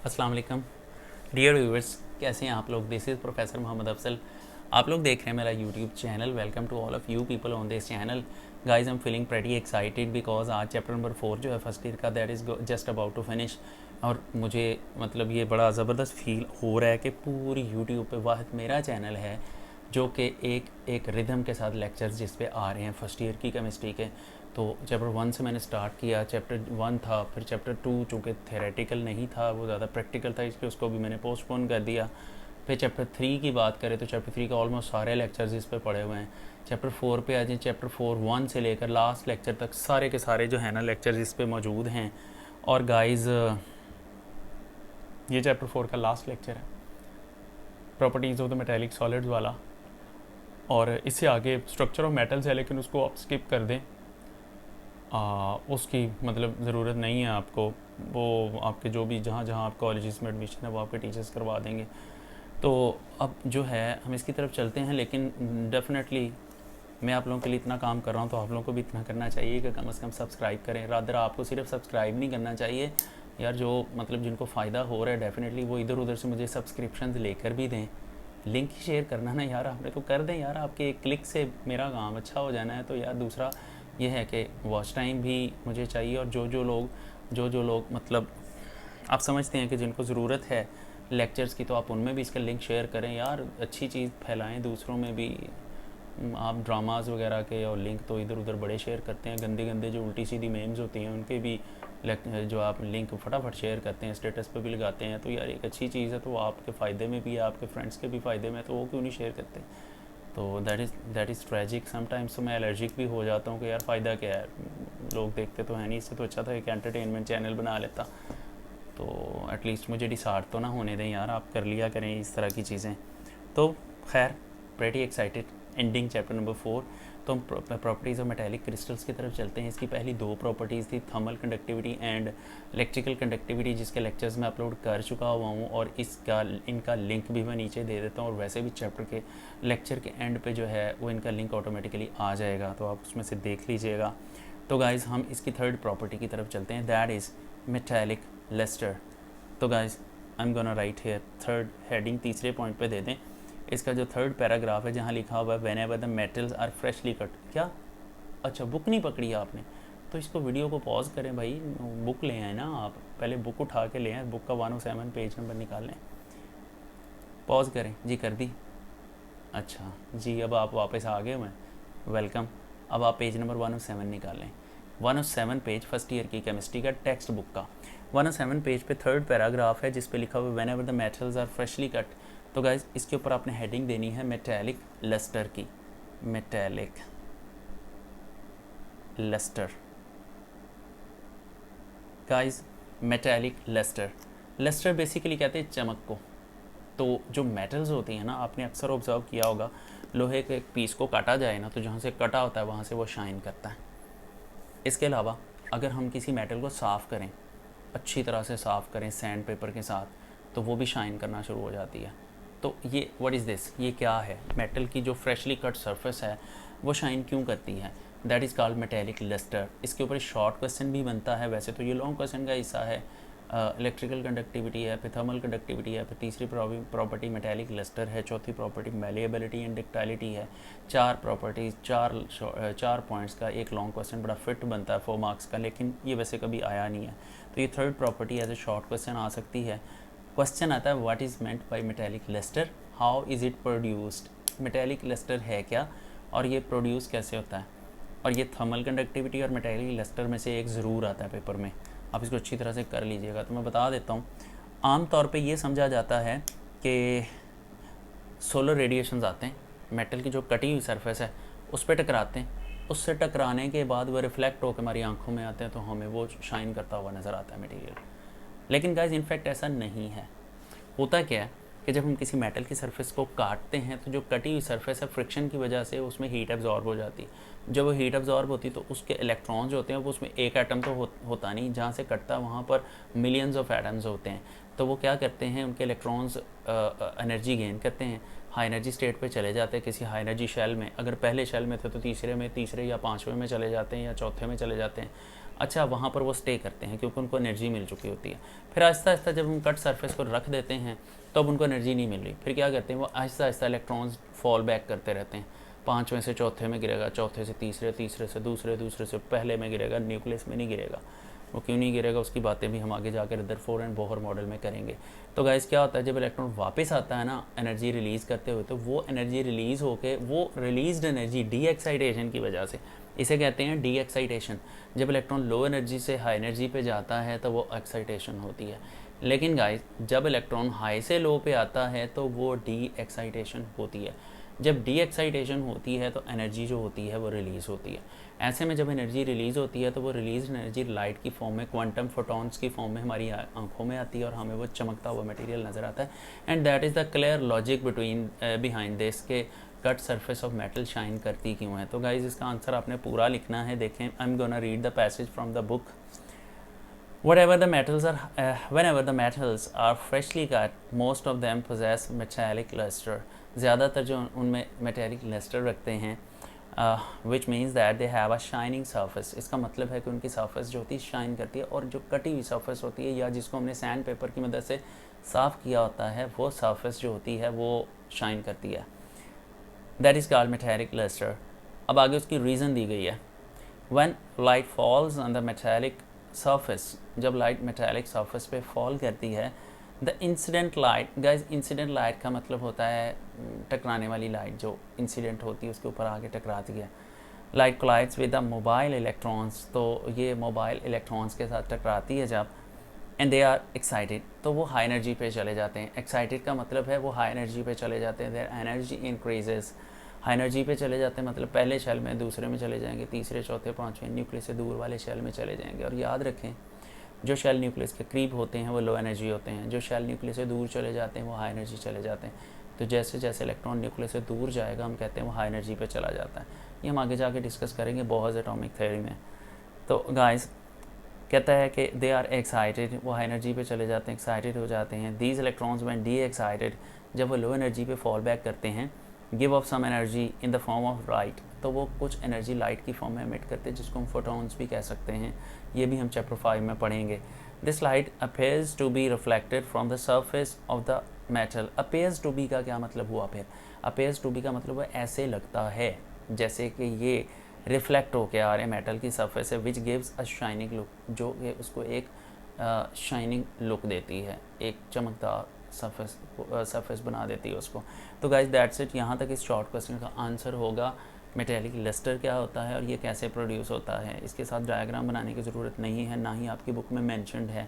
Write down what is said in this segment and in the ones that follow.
अस्सलाम वालेकुम dear viewers, कैसे हैं आप लोग। This is professor Mohammad Afsal. आप लोग देख रहे हैं मेरा YouTube channel. Welcome to all of you people on this channel. Guys, I am feeling pretty excited because आज चैप्टर नंबर 4 जो है फर्स्ट ईयर का, that is just about to finish. और मुझे मतलब ये बड़ा ज़बरदस्त फील हो रहा है कि पूरी यूट्यूब पे वाहिद मेरा चैनल है जो कि एक रिदम के साथ लेक्चर्स जिस पे आ रहे हैं फर्स्ट ईयर की केमिस्ट्री के। तो चैप्टर 1 से मैंने स्टार्ट किया। चैप्टर 1 था, फिर चैप्टर 2 चूँकि थेरेटिकल नहीं था, वो ज़्यादा प्रैक्टिकल था, इसलिए उसको भी मैंने पोस्टपोन कर दिया। फिर चैप्टर 3 की बात करें तो चैप्टर 3 का ऑलमोस्ट सारे लेक्चर्स इस पे पड़े हुए हैं। चैप्टर 4 पे आ जाए, चैप्टर 4 1 से लेकर लास्ट लेक्चर तक सारे के सारे जो है ना लेक्चर्स इस पे मौजूद हैं। और गाइज़, ये चैप्टर 4 का लास्ट लेक्चर है, properties of the metallic solids वाला। और इससे आगे स्ट्रक्चर ऑफ मेटल्स है, लेकिन उसको आप स्किप कर दें, उसकी मतलब ज़रूरत नहीं है आपको। वो आपके जो भी जहाँ जहाँ आप कॉलेजेस में एडमिशन है वो आपके टीचर्स करवा देंगे। तो अब जो है हम इसकी तरफ चलते हैं, लेकिन डेफिनेटली मैं आप लोगों के लिए इतना काम कर रहा हूँ तो आप लोगों को भी इतना करना चाहिए कि कम से कम सब्सक्राइब करें। रादर आपको सिर्फ सब्सक्राइब नहीं करना चाहिए यार, जो मतलब जिनको फ़ायदा हो रहा है डेफिनेटली वो इधर उधर से मुझे सब्सक्रिप्शन लेकर भी दें। लिंक ही शेयर करना ना यार, आपने तो कर दें यार, आपके एक क्लिक से मेरा काम अच्छा हो जाना है। तो यार दूसरा ये है कि वॉच टाइम भी मुझे चाहिए, और जो लोग मतलब आप समझते हैं कि जिनको ज़रूरत है लेक्चर्स की, तो आप उनमें भी इसका लिंक शेयर करें यार, अच्छी चीज़ फैलाएं दूसरों में भी। आप ड्रामाज वगैरह के और लिंक तो इधर उधर बड़े शेयर करते हैं, गंदे गंदे जो उल्टी सीधी मेम्स होती हैं उनके भी जो आप लिंक फटाफट शेयर करते हैं, स्टेटस पे भी लगाते हैं। तो यार एक अच्छी चीज़ है, तो आपके फ़ायदे में भी है, आपके फ्रेंड्स के भी फ़ायदे में, तो वो क्यों नहीं शेयर करते। तो दैट इज़ ट्रेजिक समटाइम्स। तो मैं एलर्जिक भी हो जाता हूँ कि यार फ़ायदा क्या है, लोग देखते तो है नहीं, इससे तो अच्छा था एक एंटरटेनमेंट चैनल बना लेता। तो एटलीस्ट मुझे डिसार्ट तो ना होने दें यार, आप कर लिया करें इस तरह की चीज़ें। तो खैर, pretty excited, ending chapter number 4। तो हम प्रॉपर्टीज़ ऑफ मेटेलिक क्रिस्टल्स की तरफ चलते हैं। इसकी पहली 2 प्रॉपर्टीज़ थी, thermal conductivity and electrical conductivity, जिसके लेक्चर्स मैं अपलोड कर चुका हुआ हूँ, और इनका लिंक भी मैं नीचे दे देता हूँ। और वैसे भी चैप्टर के लेक्चर के एंड पे जो है वो इनका लिंक ऑटोमेटिकली आ जाएगा, तो आप उसमें से देख लीजिएगा। तो गाइज़, हम इसकी थर्ड प्रॉपर्टी की तरफ चलते हैं, दैट इज़ मेटेलिक लस्टर। तो guys, I am gonna write here third heading, तीसरे पॉइंट पे दे दें। इसका जो थर्ड पैराग्राफ है जहाँ लिखा हुआ है whenever the metals are freshly cut. क्या, अच्छा बुक नहीं पकड़ी आपने, तो इसको वीडियो को पॉज करें भाई, बुक ले आए ना आप, पहले बुक उठा के ले आए, बुक का 107 पेज नंबर निकाल लें। पॉज करें जी, कर दी। अच्छा जी, अब आप वापस आ गए हुए, वेलकम। अब आप पेज नंबर 107 निकाल लें। 107 पेज फर्स्ट ईयर की केमिस्ट्री का टेक्स्ट बुक का 107 पेज पे थर्ड पैराग्राफ है जिस पे लिखा हुआ है whenever the metals are freshly cut. तो गाइज, इसके ऊपर आपने हेडिंग देनी है मेटेलिक लस्टर की, metallic lustre. Guys, metallic lustre, lustre basically कहते हैं चमक को। तो जो मेटल्स होती हैं ना, आपने अक्सर ऑब्जर्व किया होगा, लोहे के एक पीस को काटा जाए ना, तो जहाँ से कटा होता है वहाँ से वो शाइन करता है। इसके अलावा अगर हम किसी मेटल को साफ़ करें, अच्छी तरह से साफ़ करें सैंड पेपर के साथ, तो वो भी शाइन करना शुरू हो जाती है। तो ये व्हाट इज़ दिस, ये क्या है, मेटल की जो फ्रेशली कट सरफेस है वो शाइन क्यों करती है, that is called metallic lustre. इसके ऊपर शॉर्ट क्वेश्चन भी बनता है, वैसे तो ये लॉन्ग क्वेश्चन का हिस्सा है। इलेक्ट्रिकल कंडक्टिविटी है, फिर थर्मल कंडक्टिविटी है, फिर तीसरी प्रॉपर्टी मेटेलिक लस्टर है, चौथी प्रॉपर्टी मैलिएबिलिटी एंड डक्टाइलिटी है। 4 प्रॉपर्टीज़, चार पॉइंट्स का एक लॉन्ग क्वेश्चन बड़ा फिट बनता है 4 मार्क्स का, लेकिन ये वैसे कभी आया नहीं है। तो ये third property as a short question आ सकती है। क्वेश्चन आता है what is meant by metallic lustre, how is it produced. Metallic lustre है क्या और ये प्रोड्यूस कैसे होता है। और ये थर्मल कंडक्टिविटी और मेटेलिक लस्टर में से एक ज़रूर आता है पेपर में, आप इसको अच्छी तरह से कर लीजिएगा। तो मैं बता देता हूँ, आम तौर पे ये समझा जाता है कि सोलर रेडिएशंस आते हैं, मेटल की जो कटी हुई सरफेस है उस पर टकराते हैं, उससे टकराने के बाद वो रिफ्लेक्ट होकर हमारी आंखों में आते हैं, तो हमें वो शाइन करता हुआ नज़र आता है मटेरियल। लेकिन गाइस, इनफैक्ट ऐसा नहीं है। होता क्या है कि जब हम किसी मेटल की सरफेस को काटते हैं तो जो कटी हुई सरफेस है फ्रिक्शन की वजह से उसमें हीट एब्जॉर्ब हो जाती है। जब वो हीट एब्जॉर्ब होती है तो उसके इलेक्ट्रॉन्स जो होते हैं वो उसमें एक एटम तो होता नहीं, जहाँ से कटता है वहाँ पर मिलियंस ऑफ एटम्स होते हैं। तो वो क्या करते हैं, उनके इलेक्ट्रॉन्स एनर्जी गेन करते हैं, हाई एनर्जी स्टेट पे चले जाते हैं किसी हाई एनर्जी शेल में। अगर पहले शेल में थे तो तीसरे या पाँचवें में चले जाते हैं या चौथे में चले जाते हैं। अच्छा, वहाँ पर वो स्टे करते हैं क्योंकि उनको एनर्जी मिल चुकी होती है। फिर आहिस्ता आहिस्ता जब हम कट सरफेस को रख देते हैं तो अब उनको एनर्जी नहीं मिल रही, फिर क्या करते हैं वो Aahista Aahista electrons fall back करते रहते हैं। पाँचवें से चौथे में गिरेगा, चौथे से तीसरे, तीसरे से दूसरे, दूसरे से पहले में गिरेगा, न्यूक्लियस में नहीं गिरेगा। वो क्यों नहीं गिरेगा उसकी बातें भी हम आगे जाकर रदरफोर्ड एंड बोहर मॉडल में करेंगे। तो गाइस क्या होता है, जब इलेक्ट्रॉन वापस आता है ना एनर्जी रिलीज़ करते हुए, तो वो एनर्जी रिलीज़ होके वो रिलीज्ड एनर्जी डी एक्साइटेशन की वजह से, इसे कहते हैं डी एक्साइटेशन। जब इलेक्ट्रॉन लो एनर्जी से हाई एनर्जी पे जाता है तो वो एक्साइटेशन होती है। लेकिन गाइस जब इलेक्ट्रॉन हाई से लो पे आता है तो वो डी एक्साइटेशन होती है। जब डी एक्साइटेशन होती है तो एनर्जी जो होती है वो रिलीज़ होती है। ऐसे में जब एनर्जी रिलीज़ होती है तो वो रिलीज एनर्जी लाइट की फॉर्म में, क्वांटम फोटॉन्स की फॉर्म में हमारी आंखों में आती है और हमें वो चमकता हुआ मटेरियल नज़र आता है। And that is the clear logic behind this के cut surface of metal shine करती क्यों है। तो गाइज इसका आंसर आपने पूरा लिखना है। देखें, आई am gonna read the passage from the book. Whenever the metals are freshly cut, most of them possess metallic luster. ज़्यादातर जो उनमें metallic luster रखते हैं, which means that they have a shining surface. इसका मतलब है कि उनकी surface जो होती है शाइन करती है, और जो कटी हुई surface होती है या जिसको हमने सैंड पेपर की मदद से साफ़ किया होता है वो surface जो होती है वो शाइन करती है। That is called metallic luster. अब आगे उसकी रीज़न दी गई है। When light falls on the metallic surface, जब लाइट मेटालिक सरफेस पे फॉल करती है, the incident light, guys incident light का मतलब होता है टकराने वाली लाइट, जो इंसिडेंट होती है उसके ऊपर आगे टकराती है। Light collides with the mobile electrons, तो ये मोबाइल इलेक्ट्रॉन्स के साथ टकराती है जब, एंड दे आर एक्साइटेड, तो वो हाई एनर्जी पे चले जाते हैं। एक्साइटेड का मतलब है वो हाई एनर्जी पे चले जाते हैं, their energy increases, high energy पे चले जाते हैं मतलब पहले शेल में, दूसरे में चले जाएंगे, तीसरे, चौथे, पाँचवें, न्यूक्लियस से दूर वाले शेल में चले जाएंगे। और याद रखें जो शेल न्यूक्लियस के करीब होते हैं वो लो एनर्जी होते हैं, जो शेल न्यूक्लियस से दूर चले जाते हैं वो हाई एनर्जी चले जाते हैं। तो जैसे जैसे इलेक्ट्रॉन न्यूक्लियस से दूर जाएगा हम कहते हैं वो हाई एनर्जी पे चला जाता है। ये हम आगे जाके डिस्कस करेंगे बोहर्स एटॉमिक थ्योरी में। तो गाइस कहता है कि दे आर एक्साइटेड, वो हाई एनर्जी पे चले जाते हैं, एक्साइटेड हो जाते हैं। These electrons when de-excited, जब वो लो एनर्जी पे फॉल बैक करते हैं, give off some energy in the form of light, तो वो कुछ एनर्जी लाइट की फॉर्म में एमिट करते हैं जिसको हम फोटॉन्स भी कह सकते हैं। ये भी हम चैप्टर 5 में पढ़ेंगे। This light appears to be reflected from the surface of the metal. Appears to be का क्या मतलब हुआ फिर? अपेयर्स टू बी का मतलब है ऐसे लगता है जैसे कि ये रिफ्लेक्ट होके आ रहे मेटल की सरफेस है, which gives a shining look, जो कि उसको एक शाइनिंग लुक देती है, एक चमकदार सरफेस बना देती है उसको। तो गाइज दैट्स इट, यहाँ तक इस शॉर्ट क्वेश्चन का आंसर होगा। मेटेलिक लस्टर क्या होता है और ये कैसे प्रोड्यूस होता है, इसके साथ डायग्राम बनाने की ज़रूरत नहीं है, ना ही आपकी बुक में मैंशनड है।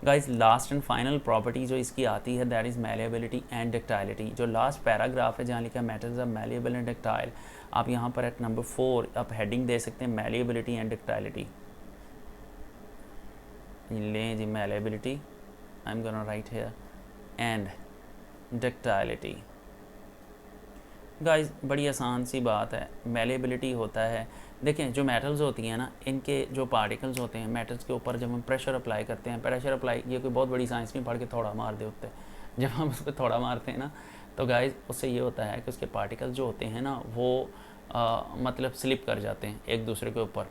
Guys last and final property जो इसकी आती है that is malleability and ductility. जो लास्ट पैराग्राफ है जहाँ लिखा है metals are malleable and ductile, आप यहाँ पर एट नंबर 4 आप हेडिंग दे सकते हैं मैलिएबिलिटी एंड डक्टाइलिटी। लें जी malleability, I am gonna write here, and ductility. Guys बड़ी आसान सी बात है, मैलिएबिलिटी होता है, देखें जो मेटल्स होती हैं ना, इनके जो पार्टिकल्स होते हैं मेटल्स के ऊपर, जब हम प्रेशर अप्लाई करते हैं, प्रेशर अप्लाई ये कोई बहुत बड़ी साइंस नहीं, पढ़ के थोड़ा मार दे होते हैं, जब हम उस पर थोड़ा मारते हैं ना तो गाइस उससे ये होता है कि उसके पार्टिकल्स जो होते हैं ना वो मतलब स्लिप कर जाते हैं एक दूसरे के ऊपर,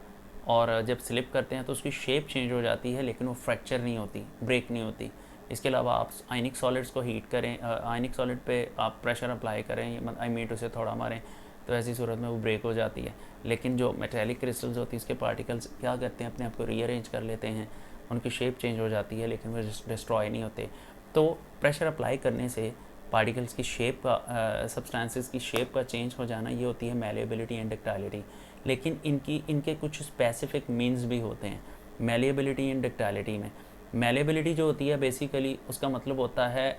और जब स्लिप करते हैं तो उसकी शेप चेंज हो जाती है लेकिन वो फ्रैक्चर नहीं होती, ब्रेक नहीं होती। इसके अलावा आप आयनिक सॉलिड्स को हीट करें, आयनिक सॉलिड पे आप प्रेशर अप्लाई करें, आई मीन उसे थोड़ा मारें, तो ऐसी सूरत में वो ब्रेक हो जाती है। लेकिन जो मेटेलिक क्रिस्टल्स होती है इसके पार्टिकल्स क्या करते हैं, अपने आप को रीअरेंज कर लेते हैं, उनकी शेप चेंज हो जाती है लेकिन वो डिस्ट्रॉय नहीं होते। तो प्रेशर अप्लाई करने से पार्टिकल्स की शेप का, सब्सटेंसेस की शेप का चेंज हो जाना, ये होती है मैलिएबिलिटी एंड डक्टाइलिटी। लेकिन इनके कुछ स्पेसिफिक मीन्स भी होते हैं मैलिएबिलिटी एंड डक्टाइलिटी में। मैलिएबिलिटी जो होती है बेसिकली उसका मतलब होता है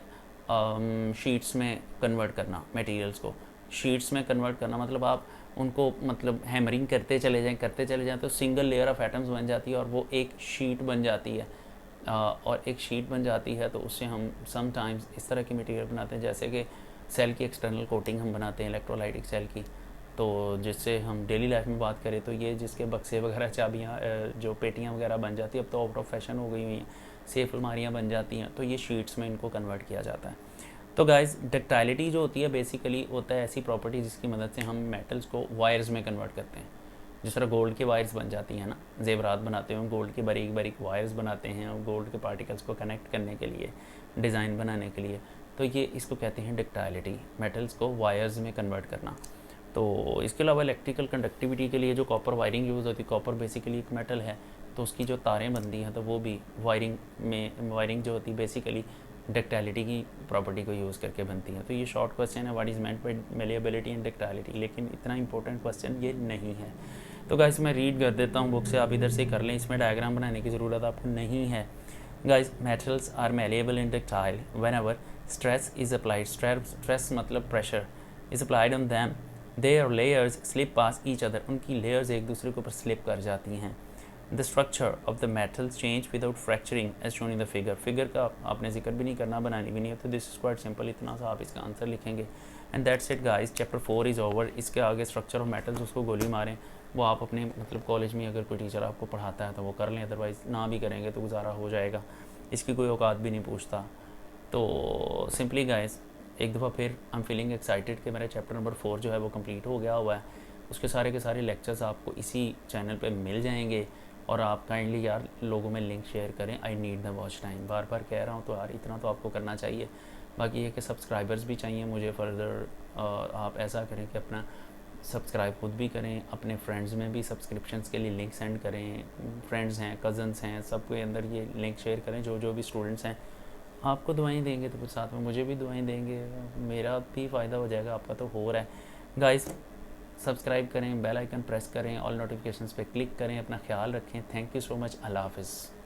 शीट्स में कन्वर्ट करना, मटेरियल्स को शीट्स में कन्वर्ट करना, मतलब आप उनको मतलब हैमरिंग करते चले जाएं तो सिंगल लेयर ऑफ एटम्स बन जाती है और वो एक शीट बन जाती है। और एक शीट बन जाती है, तो उससे हम समटाइम्स इस तरह की मटेरियल बनाते हैं जैसे कि सेल की एक्सटर्नल कोटिंग हम बनाते हैं इलेक्ट्रोलाइटिक सेल की, तो जिससे हम डेली लाइफ में बात करें तो ये जिसके बक्से वगैरह चाबियाँ जो पेटियाँ वगैरह बन जाती है, अब तो आउट ऑफ फैशन हो गई हुई हैं, सेफ अलमारियाँ बन जाती हैं, तो ये शीट्स में इनको कन्वर्ट किया जाता है। तो गाइस डक्टाइलिटी जो होती है बेसिकली होता है ऐसी प्रॉपर्टी जिसकी मदद से हम मेटल्स को वायर्स में कन्वर्ट करते हैं। जिस तरह गोल्ड के वायर्स बन जाती हैं ना, जेवरात बनाते हैं, गोल्ड के बारीक बारीक वायर्स बनाते हैं और गोल्ड के पार्टिकल्स को कनेक्ट करने के लिए, डिज़ाइन बनाने के लिए, तो ये इसको कहते हैं डक्टाइलिटी, मेटल्स को वायर्स में कन्वर्ट करना। तो इसके अलावा इलेक्ट्रिकल कंडक्टिविटी के लिए जो कॉपर वायरिंग यूज़ होती है, कॉपर बेसिकली एक मेटल है, तो उसकी जो तारें बनती हैं तो वो भी वायरिंग जो होती है बेसिकली डक्टाइलिटी की प्रॉपर्टी को यूज़ करके बनती हैं। तो ये शॉर्ट क्वेश्चन है, what is meant by malleability and ductility, लेकिन इतना इंपॉर्टेंट क्वेश्चन ये नहीं है। तो गाइस मैं रीड कर देता हूँ बुक से, आप इधर से कर लें, इसमें डायग्राम बनाने की ज़रूरत आपको नहीं है। Guys metals are malleable and ductile whenever stress is applied, stress मतलब pressure, is applied on them, their layers slip past each other, उनकी लेयर्स एक दूसरे के ऊपर स्लिप कर जाती हैं। The structure of the metals change without fracturing as shown in the figure, figure का आपने जिक्र भी नहीं करना, बनानी भी नहीं है, तो दिस इज क्वाइट सिंपल, इतना सा आप इसका आंसर लिखेंगे and that's it guys, chapter 4 is over. इसके आगे स्ट्रक्चर ऑफ मेटल्स उसको गोली मारें, वो आप अपने मतलब कॉलेज में अगर कोई टीचर आपको पढ़ाता है तो वो कर लें, अदरवाइज़ ना भी करेंगे तो गुजारा हो जाएगा, इसकी कोई औकात भी नहीं पूछता। तो सिंपली गाइस एक दफ़ा फिर आई एम फीलिंग एक्साइटेड कि मेरा चैप्टर नंबर 4 जो है वो कंप्लीट हो गया हुआ है। उसके सारे के सारे लेक्चर्स आपको इसी चैनल पे मिल जाएंगे, और आप काइंडली यार लोगों में लिंक शेयर करें, I need the watch time, बार बार कह रहा हूँ तो यार इतना तो आपको करना चाहिए। बाकी ये कि सब्सक्राइबर्स भी चाहिए मुझे फर्दर, आप ऐसा करें कि अपना सब्सक्राइब खुद भी करें, अपने फ्रेंड्स में भी सब्सक्रिप्शंस के लिए लिंक सेंड करें, फ्रेंड्स हैं, कज़न्स हैं, सबके अंदर ये लिंक शेयर करें, जो जो भी स्टूडेंट्स हैं। आपको दुआएं देंगे तो फिर साथ में मुझे भी दुआएं देंगे, मेरा भी फ़ायदा हो जाएगा, आपका तो हो रहा है। गाइस सब्सक्राइब करें, बेल आइकन प्रेस करें, ऑल नोटिफिकेशंस पे क्लिक करें, अपना ख्याल रखें, थैंक यू सो मच, अल्लाह हाफ़िज़।